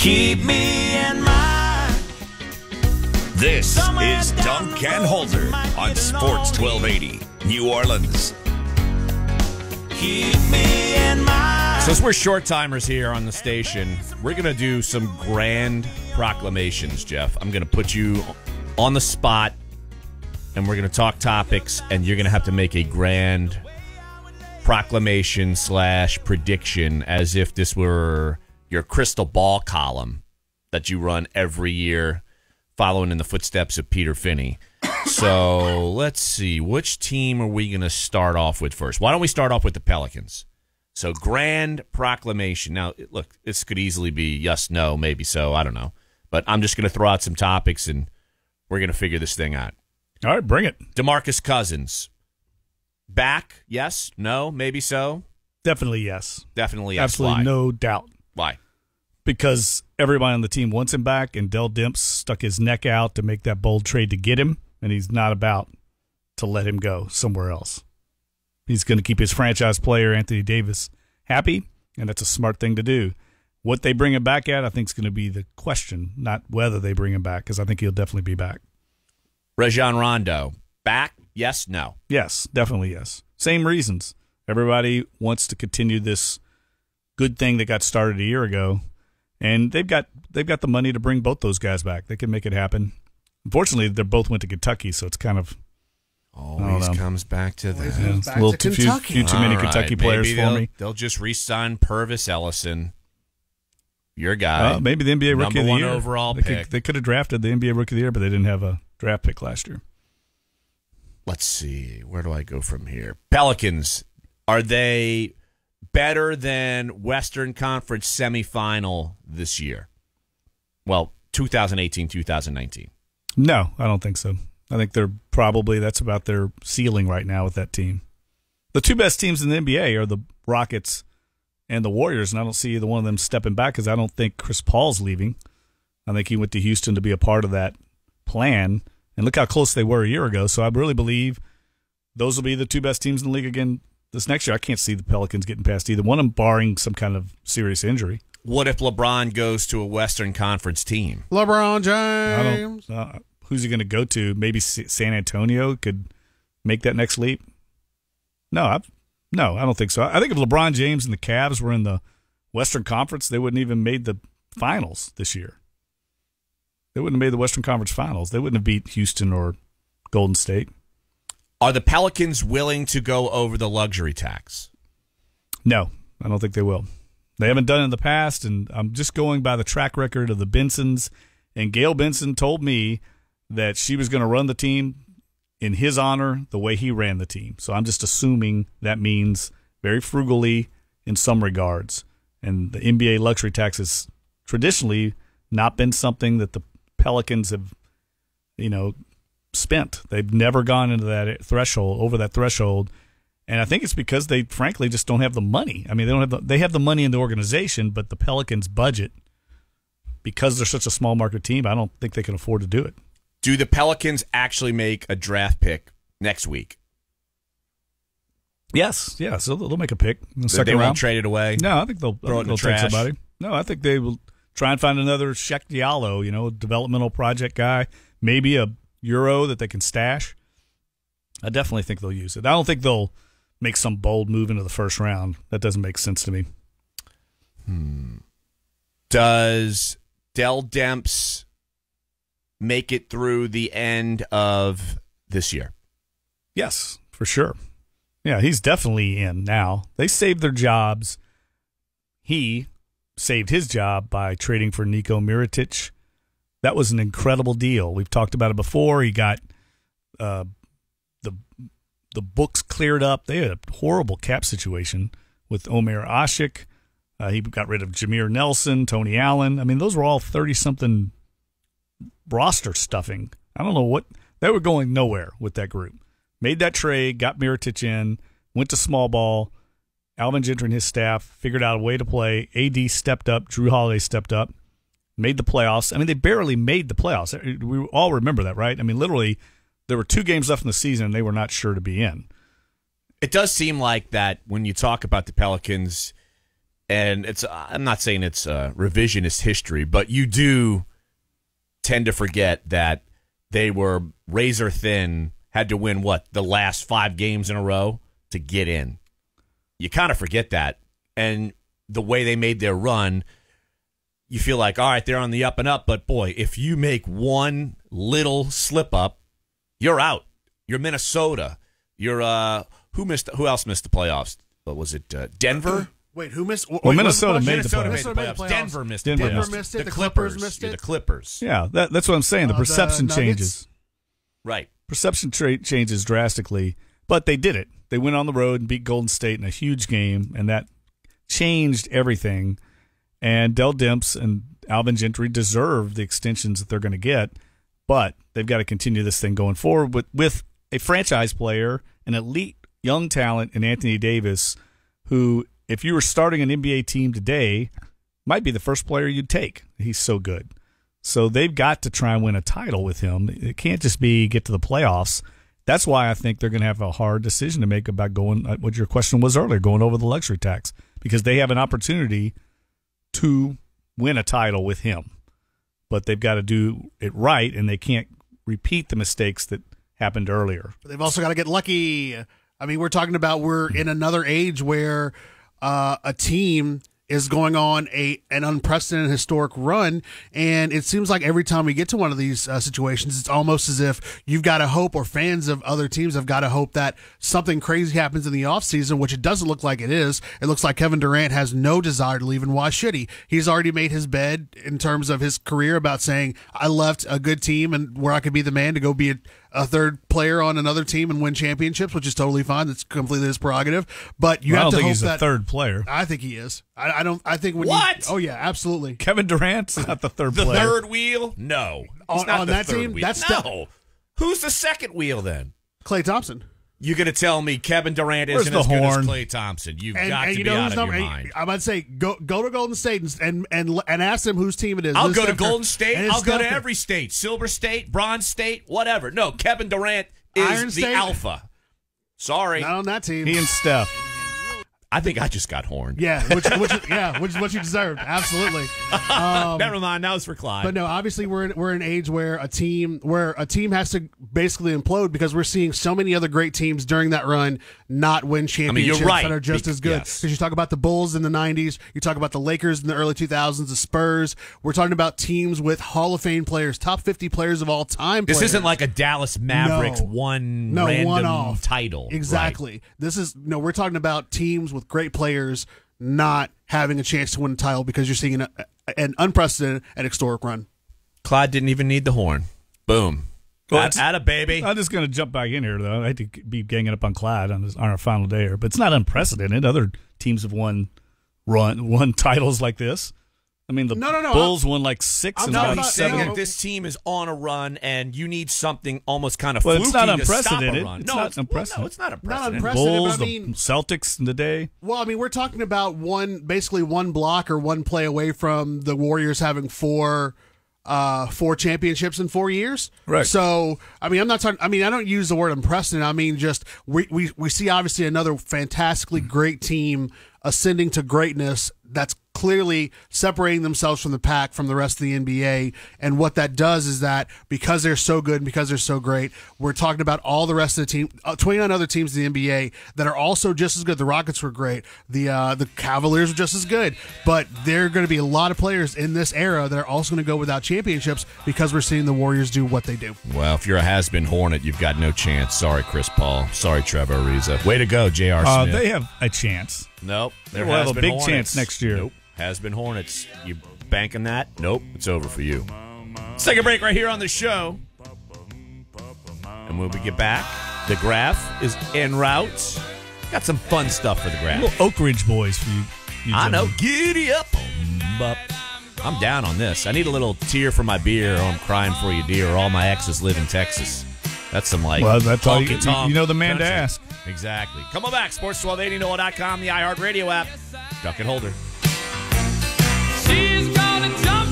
Keep me in mind. This is Duncan and Holder on Sports 1280, New Orleans. Keep me in mind. Since we're short timers here on the station, we're going to do some grand proclamations, Jeff. I'm going to put you on the spot, and we're going to talk topics, and you're going to have to make a grand proclamation / prediction as if this were your crystal ball column that you run every year, following in the footsteps of Peter Finney. So let's see. Which team are we going to start off with first? Why don't we start off with the Pelicans? So grand proclamation. Now, look, this could easily be yes, no, maybe so. I don't know. But I'm just going to throw out some topics, and we're going to figure this thing out. All right, bring it. DeMarcus Cousins. Back, yes, no, maybe so? Definitely yes. Definitely yes. Absolutely Why? no doubt. Why? Because everybody on the team wants him back, and Dell Demps stuck his neck out to make that bold trade to get him, and he's not about to let him go somewhere else. He's going to keep his franchise player, Anthony Davis, happy, and that's a smart thing to do. What they bring him back at, I think, is going to be the question, not whether they bring him back, because I think he'll definitely be back. Rajon Rondo. Back, yes, no? Yes, definitely yes. Same reasons. Everybody wants to continue this good thing that got started a year ago, and they've got the money to bring both those guys back. They can make it happen. Unfortunately, they both went to Kentucky, so it's kind of always comes back to that. Yeah, it's a little too few too many Kentucky players for me. They'll just re-sign Purvis Ellison, your guy. Maybe the NBA Rookie of the Year. Number 1 overall pick. They could have drafted the NBA Rookie of the Year, but they didn't have a draft pick last year. Let's see. Where do I go from here? Pelicans. Are they better than Western Conference semifinal this year? Well, 2018, 2019. No, I don't think so. I think that's about their ceiling right now with that team. The two best teams in the NBA are the Rockets and the Warriors, and I don't see either one of them stepping back because I don't think Chris Paul's leaving. I think he went to Houston to be a part of that plan, and look how close they were a year ago. So I really believe those will be the two best teams in the league again this next year. I can't see the Pelicans getting past either one of them, barring some kind of serious injury. What if LeBron goes to a Western Conference team? LeBron James. Who's he going to go to? Maybe San Antonio could make that next leap? No, I don't think so. I think if LeBron James and the Cavs were in the Western Conference, they wouldn't even made the finals this year. They wouldn't have made the Western Conference finals. They wouldn't have beat Houston or Golden State. Are the Pelicans willing to go over the luxury tax? No, I don't think they will. They haven't done it in the past, and I'm just going by the track record of the Bensons. And Gail Benson told me that she was going to run the team in his honor the way he ran the team. So I'm just assuming that means very frugally in some regards. And the NBA luxury tax has traditionally not been something that the Pelicans have, spent. They've never gone into that threshold, over that threshold. And I think it's because they frankly just don't have the money. I mean, they have the money in the organization, but the Pelicans budget, because they're such a small market team, I don't think they can afford to do it. Do the Pelicans actually make a draft pick next week? Yes. Yeah. So they'll make a pick. They won't trade it away? No, I think they'll take somebody. No, I think they will try and find another Sheck Diallo, a developmental project guy, maybe a Euro that they can stash. I definitely think they'll use it. I don't think they'll make some bold move into the first round. That doesn't make sense to me. Does Dell Demps make it through the end of this year? Yes, for sure. Yeah, he's definitely in now. They saved their jobs. He saved his job by trading for Niko Mirotic. That was an incredible deal. We've talked about it before. He got the books cleared up. They had a horrible cap situation with Omer Asik. He got rid of Jameer Nelson, Tony Allen. I mean, those were all 30-something roster stuffing. I don't know what – they were going nowhere with that group. Made that trade, got Mirotic in, went to small ball. Alvin Gentry and his staff figured out a way to play. AD stepped up. Drew Holiday stepped up. Made the playoffs. I mean, they barely made the playoffs. We all remember that, right? I mean, literally, there were 2 games left in the season, and they were not sure to be in. It does seem like that when you talk about the Pelicans, and I'm not saying it's revisionist history, but you do tend to forget that they were razor thin, had to win, the last 5 games in a row to get in. You kind of forget that. And the way they made their run, you feel like, all right, they're on the up and up, but boy, if you make one little slip up, you're out. You're Minnesota. You're who else missed the playoffs? What was it? Denver? Wait, who missed? Well, Minnesota made the playoffs. Denver missed Denver the playoffs. missed it. The Clippers missed it. The Clippers. Yeah, that's what I'm saying. The perception the changes. Right. Perception changes drastically, but they did it. They went on the road and beat Golden State in a huge game, and that changed everything. And Dell Demps and Alvin Gentry deserve the extensions that they're going to get, but they've got to continue this thing going forward with a franchise player, an elite young talent in Anthony Davis, who, if you were starting an NBA team today, might be the first player you'd take. He's so good. So they've got to try and win a title with him. It can't just be get to the playoffs. That's why I think they're going to have a hard decision to make about going, what your question was earlier, going over the luxury tax, because they have an opportunity to win a title with him. But they've got to do it right, and they can't repeat the mistakes that happened earlier. They've also got to get lucky. I mean, we're talking about we're in another age where a team is going on an unprecedented historic run, and it seems like every time we get to one of these situations, it's almost as if you've got to hope, or fans of other teams have got to hope, that something crazy happens in the offseason, which it doesn't look like it is. It looks like Kevin Durant has no desire to leave, and why should he? He's already made his bed in terms of his career about saying, I left a good team and where I could be the man to go be a third player on another team and win championships, which is totally fine. That's completely his prerogative. But you have to hope that. I don't think he's a third player. I think he is. I don't. I think when what? Oh yeah, absolutely. Kevin Durant's not the third the player. The third wheel? No. He's not on the that third team? wheel. That's no. Who's the second wheel then? Klay Thompson. You're going to tell me Kevin Durant Where's isn't the as good horn? as Klay Thompson? You've got to you be know out of your number, mind. I'm about to say go to Golden State and ask them whose team it is. I'll It's go to Steph Curry. Golden State. And it's I'll go Steph to Curry. every state. Silver State, Bronze State, whatever. No, Kevin Durant is Iron the State? alpha. Sorry. Not on that team. He and Steph. I think I just got horned. Yeah, which is what you deserved. Absolutely. Never mind. That was for Clyde. But no, obviously we're in an age where a team has to basically implode, because we're seeing so many other great teams during that run not win championships you're right. that are just as good. Yes. Because you talk about the Bulls in the 90s, you talk about the Lakers in the early 2000s, the Spurs. We're talking about teams with Hall of Fame players, top 50 players of all time. This players. isn't like a Dallas Mavericks No, random one-off title. Exactly. Right. We're talking about teams with great players not having a chance to win a title because you're seeing an unprecedented and historic run. Clyde didn't even need the horn. Boom. Well, Atta baby. I'm just going to jump back in here, though. I hate to be ganging up on Clyde on our final day here, but it's not unprecedented. Other teams have won titles like this. I mean, the Bulls won like 6 and about he's saying 7. that this team is on a run, and you need something almost kind of Well, fluky it's not to stop a unprecedented. run. It's No, not unprecedented. No, it's not unprecedented. unprecedented. Bulls, but I mean- the Celtics in the day. Well, I mean, we're talking about basically one block or one play away from the Warriors having four championships in 4 years. Right. So, I mean, I'm not talking. I mean, I don't use the word unprecedented. I mean, just we see obviously another fantastically great team ascending to greatness that's clearly separating themselves from the pack, from the rest of the NBA. And what that does is that because they're so good and because they're so great, we're talking about all the rest of the team, 29 other teams in the NBA that are also just as good. The Rockets were great. The Cavaliers were just as good. But there are going to be a lot of players in this era that are also going to go without championships because we're seeing the Warriors do what they do. Well, if you're a has-been Hornet, you've got no chance. Sorry, Chris Paul. Sorry, Trevor Ariza. Way to go, J.R. Smith. They have a chance. Nope. They will have a big Hornets. chance next year. Nope. Has-been Hornets. You banking that? Nope. It's over for you. Let's take a break right here on the show. And when we get back, the graph is en route. Got some fun stuff for the graph. Little Oak Ridge boys for you. I know. gentlemen. Giddy up. I'm down on this. I need a little tear for my beer, or I'm crying for you, dear, or all my exes live in Texas. That's some like Well, that's all honky-tonk you know the man to country. ask. Exactly. Come on back. Sports 1280, NOLA.com, the iHeartRadio app. Duncan and Holder. She's gonna jump